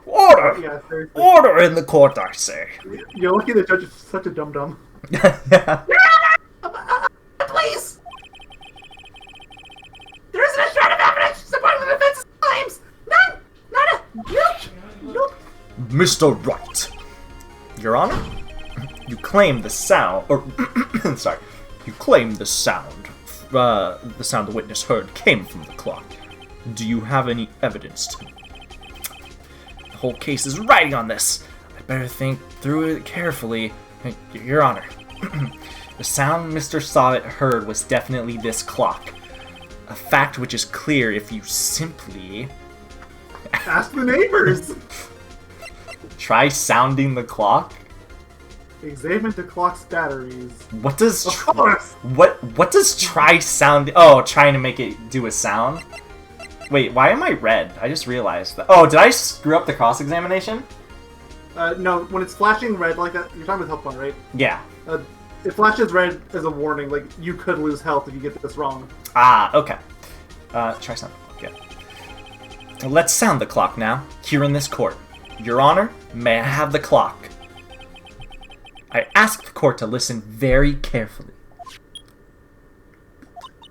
Order! Yeah, seriously. Order in the court, I say. You're lucky the judge is such a dum-dum. Yeah. Please! There isn't a shred of evidence supporting the defense's claims! None! Not a... Nope! Mr. Wright. Your Honor, you claim the sound, or, sorry, you claim the sound the witness heard came from the clock. Do you have any evidence to... The whole case is riding on this. I better think through it carefully. Your Honor, the sound Mr. Saw-It heard was definitely this clock. A fact which is clear if you simply... Ask the neighbors! Try sounding the clock? Examine the clock's batteries. What does... Of course! What does try sound... Oh, trying to make it do a sound? Wait, why am I red? I just realized that. Oh, did I screw up the cross-examination? No, when it's flashing red like that, you're talking about health point, right? Yeah. It flashes red as a warning, like, you could lose health if you get this wrong. Ah, okay. Try sound the clock, yeah. Let's sound the clock now, here in this court. Your Honor, may I have the clock? I ask the court to listen very carefully.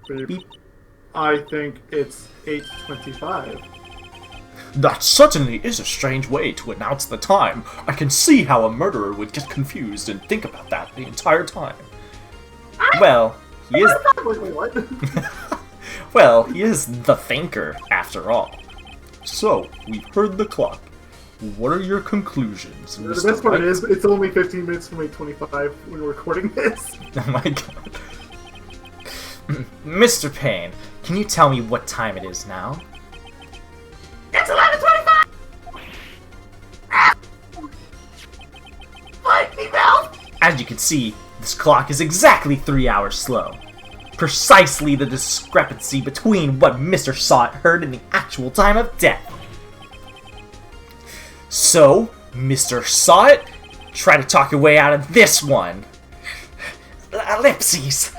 Beep. Beep. I think it's 8:25. That certainly is a strange way to announce the time. I can see how a murderer would get confused and think about that the entire time. Well, he is... Wait, what? Well, he is the thinker, after all. So, we've heard the clock. What are your conclusions, The Mr. best part Wright? is, it's only 15 minutes from 8:25 when we're recording this. Oh my god. Mr. Payne, can you tell me what time it is now? It's 11:25! Lightning bell! As you can see, this clock is exactly 3 hours slow. Precisely the discrepancy between what Mr. Saw-It heard and the actual time of death. So, Mr. Saw-It, try to talk your way out of this one. Ellipses!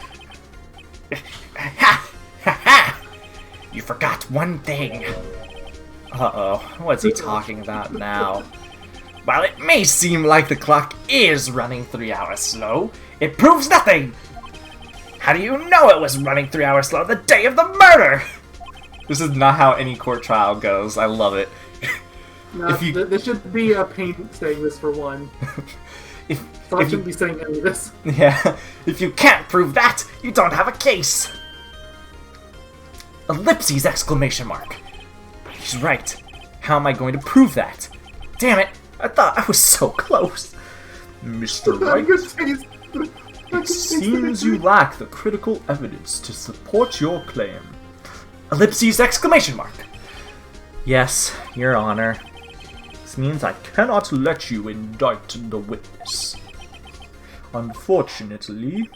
Ha! Ha ha! You forgot one thing. Uh-oh, what's he talking about now? While it may seem like the clock is running 3 hours slow, it proves nothing! How do you know it was running 3 hours slow the day of the murder? This is not how any court trial goes. I love it. No, If you- there should be a Payne saying this for one. If So I you- shouldn't be saying any of this. Yeah. If you can't prove that, you don't have a case! Ellipses! Exclamation mark. He's right. How am I going to prove that? Damn it! I thought I was so close. Mr. Wright, it seems you lack the critical evidence to support your claim. Ellipses! Exclamation mark. Yes, Your Honor. This means I cannot let you indict the witness. Unfortunately,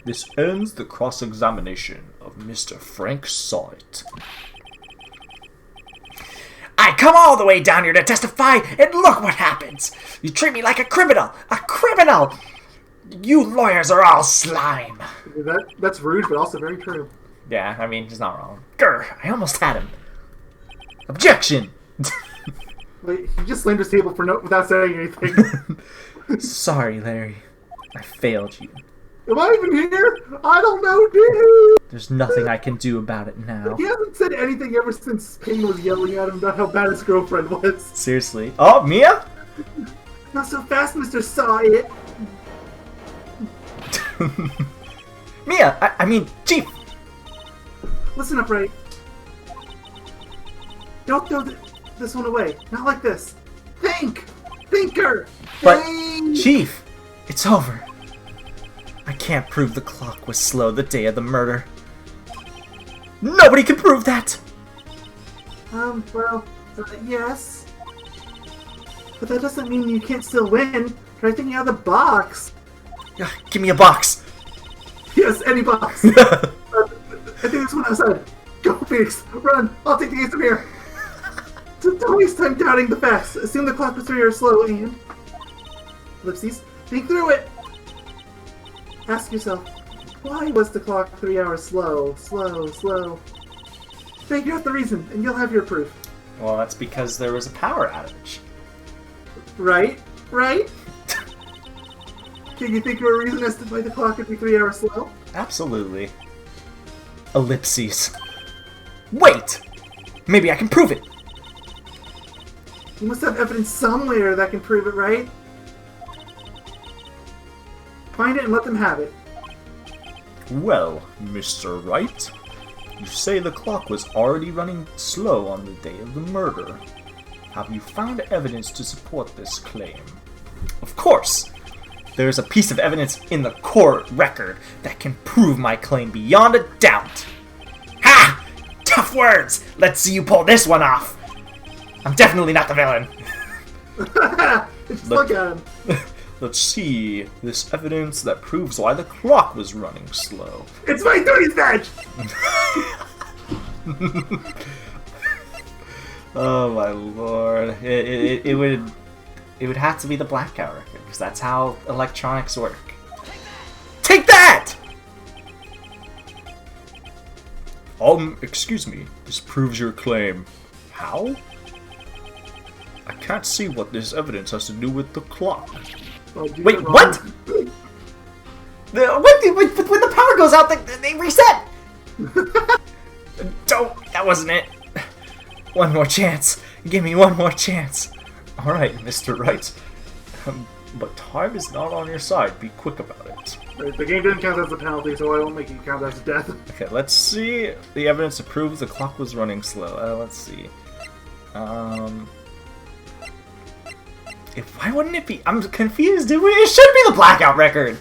this ends the cross-examination of Mr. Frank Saw-It. I come all the way down here to testify, and look what happens! You treat me like a criminal! A criminal! You lawyers are all slime! That's rude, but also very true. Yeah, I mean, he's not wrong. Grr, I almost had him. Objection! Wait, he just slammed his table without saying anything. Sorry, Larry. I failed you. Am I even here? I don't know, dude! There's nothing I can do about it now. He hasn't said anything ever since Payne was yelling at him about how bad his girlfriend was. Seriously. Oh, Mia? Not so fast, Mr. Saw-It! Mia! I mean, Chief! Listen up, Wright. Don't throw this one away. Not like this. Think! Thinker! But, Dang. Chief, it's over. I can't prove the clock was slow the day of the murder. Nobody can prove that! Well, yes. But that doesn't mean you can't still win. Try thinking out of the box. Give me a box. Yes, any box. I think there's one outside. Go, Phoenix. Run. I'll take the ace from here. Don't waste time doubting the facts. Assume the clock was 3 hours slow and... Ellipses. Think through it. Ask yourself, why was the clock 3 hours slow? Slow. Figure out the reason, and you'll have your proof. Well, that's because there was a power outage. Right? Can you think of a reason as to why the clock would be 3 hours slow? Absolutely. Ellipses. Wait! Maybe I can prove it! You must have evidence somewhere that can prove it, right? Find it and let them have it. Well, Mr. Wright, you say the clock was already running slow on the day of the murder. Have you found evidence to support this claim? Of course! There is a piece of evidence in the court record that can prove my claim beyond a doubt. Ha! Tough words! Let's see you pull this one off! I'm definitely not the villain! Just look at him. Let's see this evidence that proves why the clock was running slow. It's my 30s badge! Oh my lord! It would have to be the blackout record because that's how electronics work. Take that! Excuse me. This proves your claim. How? I can't see what this evidence has to do with the clock. Wait, what? When the power goes out, they reset! That wasn't it. One more chance. Give me one more chance. Alright, Mr. Wright. But time is not on your side. Be quick about it. The game didn't count as a penalty, so I won't make it count as a death. Okay, let's see the evidence that proves the clock was running slow. Let's see. Why wouldn't it be? I'm confused. It should be the blackout record.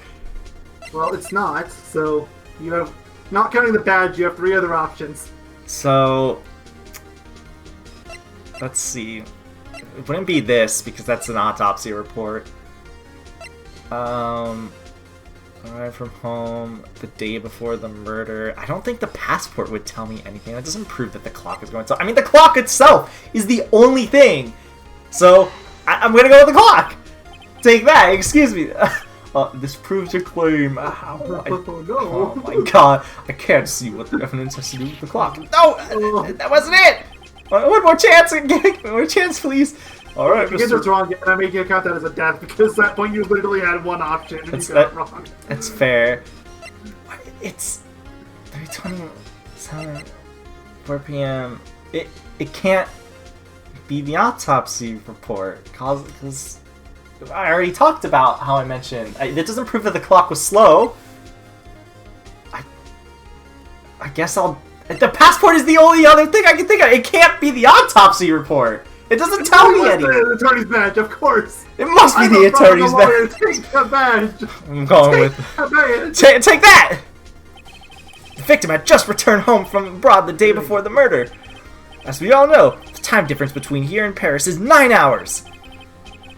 Well, it's not, so you have... Not counting the badge, you have 3 other options. So... Let's see. It wouldn't be this, because that's an autopsy report. Arrived from home the day before the murder. I don't think the passport would tell me anything. That doesn't prove that the clock is going to... I mean, the clock itself is the only thing. So, I'm gonna go with the clock. Take that, excuse me. This proves your claim. Oh my god. I can't see what the evidence has to do with the clock. No! That wasn't it! One more chance! One more chance, please! Alright, If you get this wrong, I make you count that as a death, because at that point you literally had one option and you got it wrong. That's fair. It's 3:27, 4 p.m. It can't be the autopsy report, because I already talked about how I mentioned. It doesn't prove that the clock was slow. I guess I'll... The passport is the only other thing I can think of. It can't be the autopsy report. It doesn't tell me anything. The attorney's badge, of course. It must be the attorney's badge. Take the badge. I'm going with... Take that! The victim had just returned home from abroad the day before the murder. As we all know, the time difference between here and Paris is 9 hours.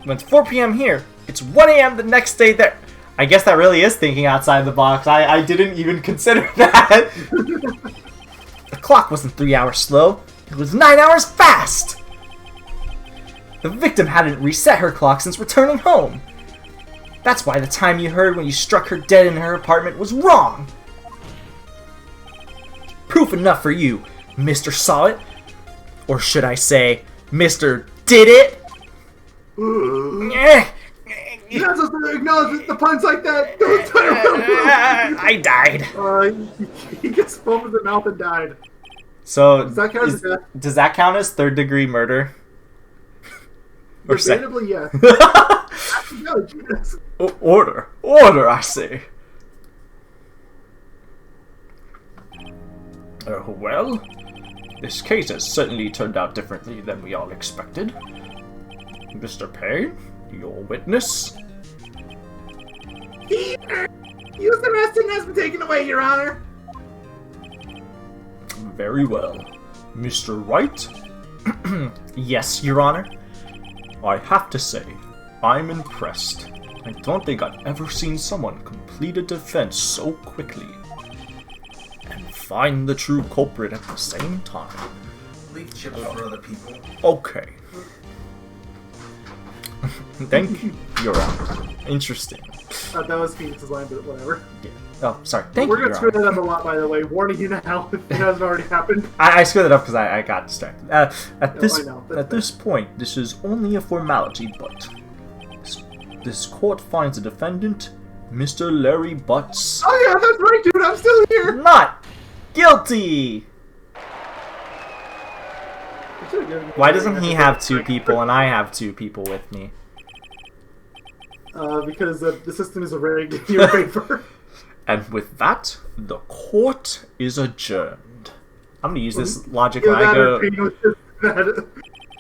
When it's 4 p.m. here, it's 1 a.m. the next day there. I guess that really is thinking outside the box. I didn't even consider that. The clock wasn't 3 hours slow. It was 9 hours fast. The victim hadn't reset her clock since returning home. That's why the time you heard when you struck her dead in her apartment was wrong. Proof enough for you, Mr. Saw It. Or should I say, Mr. Did It? You're not supposed to acknowledge the puns like that! Don't I died. He gets foam in the mouth and died. So, does that count as third degree murder? Or debatably, yes. Order! Order, I say! Well, this case has certainly turned out differently than we all expected. Mr. Payne, Your witness? Here! He was arrested and has been taken away, Your Honor. Very well. Mr. Wright? Yes, Your Honor. I have to say, I'm impressed. I don't think I've ever seen someone complete a defense so quickly. And find the true culprit at the same time. Leave chips for other people. Okay. Thank you, Your Honor. Interesting. That was Phoenix's line, but whatever. Yeah. Oh, sorry. Thank We're you, gonna Your screw Honor. that up a lot, by the way. Warning you now, if it hasn't already happened. I screwed that up because I got distracted. No, I know. At this point, this is only a formality, but this court finds the defendant, Mr. Larry Butts, Oh yeah, that's right, dude. I'm still here. not guilty. Why doesn't he have two people and I have two people with me? Because the system is rigged in your favor. And with that, the court is adjourned. I'm gonna use this logic Either when I that or go. Pete was just that-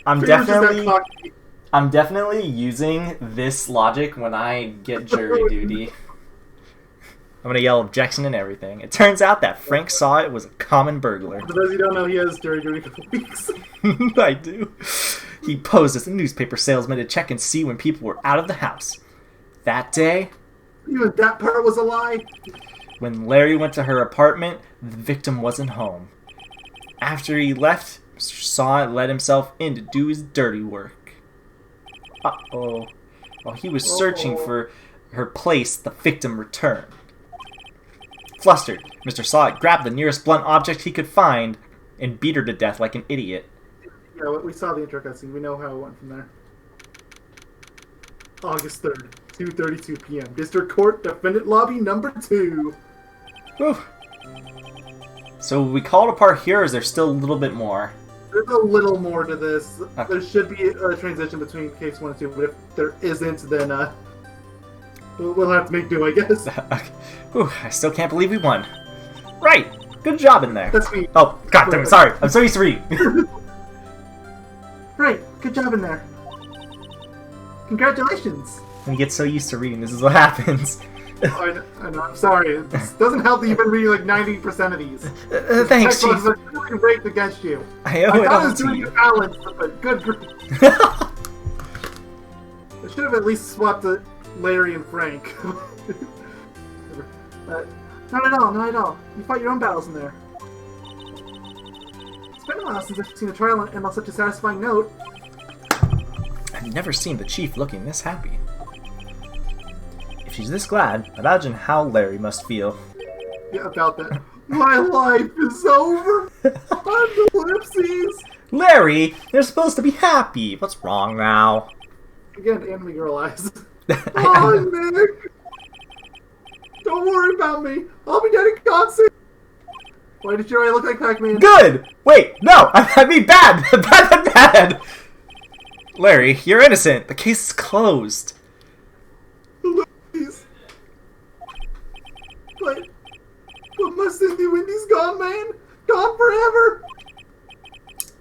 I'm Pete was just that definitely. cocky. I'm definitely using this logic when I get jury duty. I'm gonna yell objection and everything. It turns out that Frank saw it was a common burglar. For those you don't know, he has jury duty for weeks. I do. He posed as a newspaper salesman to check and see when people were out of the house. That day, Even that part was a lie. when Larry went to her apartment, the victim wasn't home. After he left, Mr. Saw let himself in to do his dirty work. Uh-oh. While he was searching for her place, the victim returned. Flustered, Mr. Saw grabbed the nearest blunt object he could find and beat her to death like an idiot. Yeah, we saw the intro cutscene. We know how it went from there. August 3rd, 2:32 p.m. District Court, Defendant Lobby number 2. Whew. So we call it apart here, or is there still a little bit more? There's a little more to this. Okay. There should be a transition between case 1 and 2, but if there isn't, then we'll have to make do, I guess. Okay. Whew, I still can't believe we won. Right! Good job in there. That's me. Oh, god damn it, sorry. I'm so used to reading. Right, good job in there. Congratulations. When you get so used to reading, this is what happens. I know, I'm sorry. It doesn't help that you've been reading like 90% of these. Thanks, Textbooks Chief. are really rigged against you. I owe I it thought I all was to doing you. it balanced, but good grief. I should have at least swapped the Larry and Frank. Not at all, not at all. You fought your own battles in there. It's been a while since I've seen a trial and on such a satisfying note. I've never seen the Chief looking this happy. If she's this glad, imagine how Larry must feel. Yeah, about that. My life is over. I'm the ellipses. Larry, you're supposed to be happy. What's wrong now? Again, anime girl eyes. Oh, Nick. Don't worry about me. I'll be dead in God's sake. Why did your eye look like Pac-Man? Good! Wait, no! I mean bad! Bad! Larry, you're innocent. The case is closed. Please. But my Cindy Wendy's gone, man. Gone forever.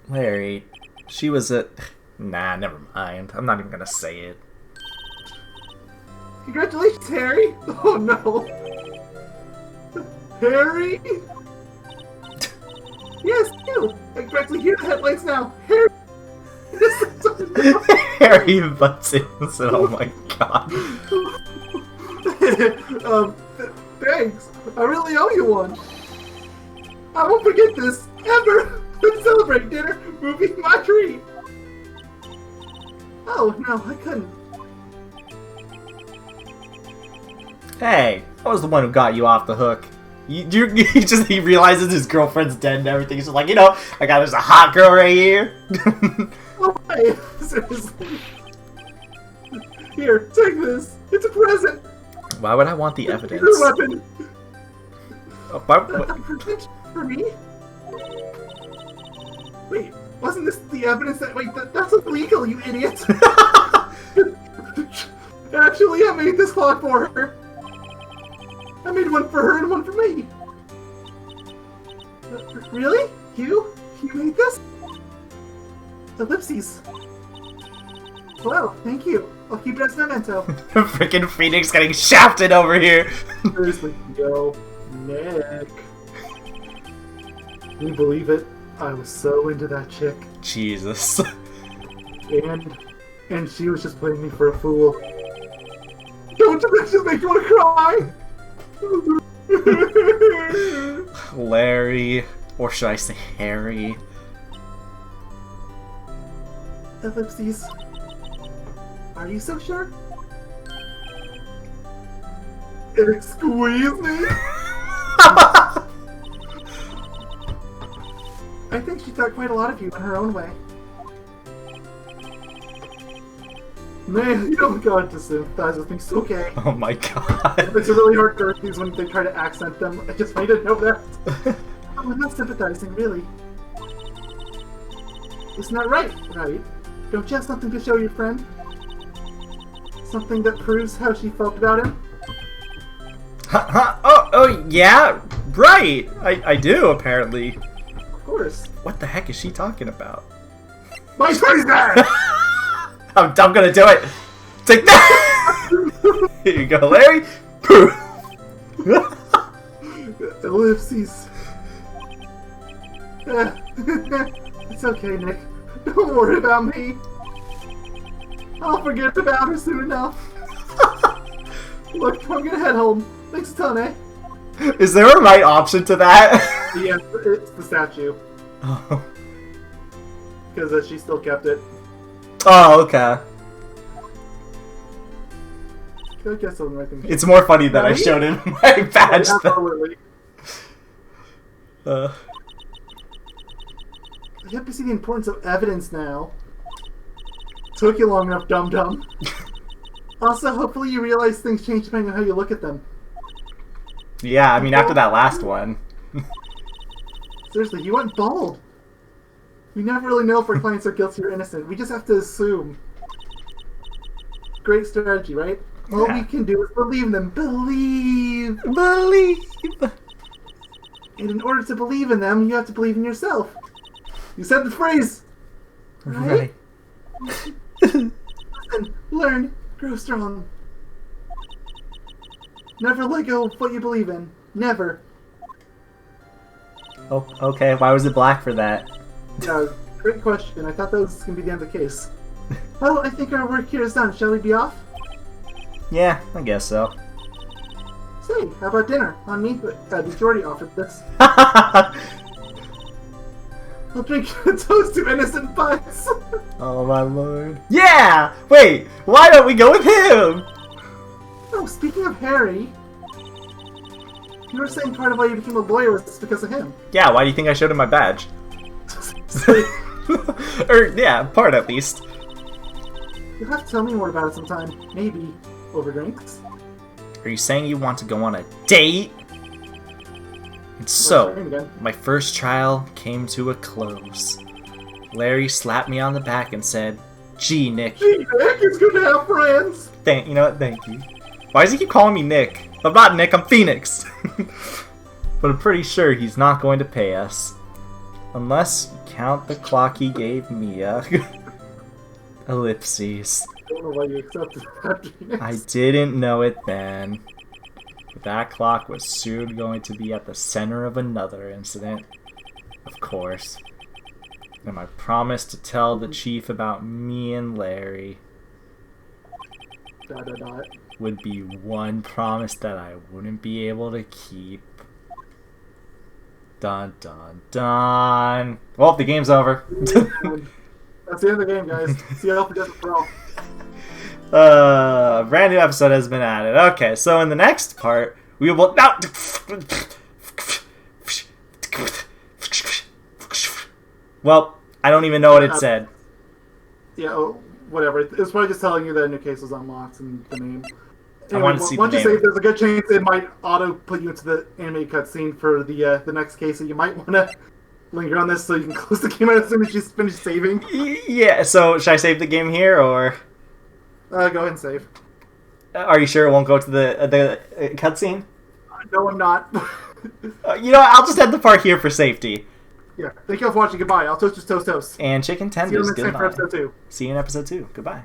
Larry, she was a... Nah, never mind. I'm not even gonna say it. Congratulations, Harry. Oh, no. Harry? Yes, you. I can actually hear the headlights now. Harry. Harry Buttons. Oh my god. Thanks. I really owe you one. I won't forget this, ever. Let's celebrate dinner, movie, my treat. Oh, no, I couldn't. Hey, I was the one who got you off the hook. He realizes his girlfriend's dead and everything. He's just like, I got this a hot girl right here. Oh, hey, seriously. Here, take this. It's a present. Why would I want the It's evidence? your weapon. Oh, why- Protection for me? Wait, wasn't this the evidence that... Wait, that's illegal, you idiot. Actually, I made this clock for her. I made one for her and one for me. Really? You? You made this? Ellipses. Well, thank you. I'll keep it as a memento. Freaking Phoenix getting shafted over here. Seriously, yo, Nick. Can you believe it? I was so into that chick. Jesus. And she was just playing me for a fool. Don't you think she'll make you want to cry? Larry, or should I say Harry? Ellipses. Are you so sure? Excuse me? I think she thought quite a lot of you in her own way. Man, you don't got to sympathize with me, it's okay. Oh my god. It's a really hard to things when they try to accent them. I just wanted to know that. Oh, I'm not sympathizing, really. Isn't that right? Right? Don't you have something to show your friend? Something that proves how she felt about him? Oh, yeah, right. I do, apparently. Of course. What the heck is she talking about? My face there! I'm gonna do it. Take that. Here you go, Larry. Ellipses. It's okay, Nick. Don't worry about me. I'll forget about her soon enough. Look, I'm gonna head home. Thanks a ton, eh? Is there a right option to that? Yes, it's the statue. Oh. Because she still kept it. Oh, okay. I guess I'm right. It's more funny that I showed him my badge. Absolutely. Uh. I hope you see the importance of evidence now. Took you long enough, dum-dum. Also, hopefully you realize things change depending on how you look at them. Yeah, I mean, after that last one. Seriously, you went bald. We never really know if our clients are guilty or innocent. We just have to assume. Great strategy, right? All we can do is believe them. Believe! Believe! And in order to believe in them, you have to believe in yourself. You said the phrase! Right? Listen, learn, grow strong. Never let go of what you believe in. Never. Oh, okay. Why was it black for that? Yeah, great question. I thought that was going to be the end of the case. Well, I think our work here is done. Shall we be off? Yeah, I guess so. Say, how about dinner? On me? Did you already offered this? I'll drink a toast to innocent butts. Oh my lord. Yeah! Wait, why don't we go with him? Oh, speaking of Harry, you were saying part of why you became a lawyer was because of him. Yeah, why do you think I showed him my badge? Or, yeah, part at least. You'll have to tell me more about it sometime. Maybe over drinks. Are you saying you want to go on a date? And so, my first trial came to a close. Larry slapped me on the back and said, "Gee, Nick." Gee, Nick, it's good to have friends. You know what? Thank you. Why does he keep calling me Nick? I'm not Nick, I'm Phoenix. But I'm pretty sure he's not going to pay us. Unless you count the clock he gave Mia. Ellipses. I don't know why you accepted that, Phoenix. I didn't know it then. But that clock was soon going to be at the center of another incident. Of course. And my promise to tell the chief about me and Larry would be one promise that I wouldn't be able to keep. Dun dun dun. Well, the game's over. That's the end of the game, guys. See how it does for all. Brand new episode has been added. Okay, so in the next part, we will now. Well, I don't even know what it said. Yeah, oh, whatever. It's probably just telling you that a new case was unlocked and the name. I want to see the once you name. save, there's a good chance it might auto put you into the anime cutscene for the next case, so you might want to linger on this so you can close the game out as soon as you finish saving. Yeah, so should I save the game here, or? Go ahead and save. Are you sure it won't go to the cutscene? No, I'm not. You know what, I'll just end the part here for safety. Yeah, thank you all for watching. Goodbye. I'll toast, toast, toast. And chicken See you tenders, next time for goodbye. episode 2. See you in episode 2. Goodbye.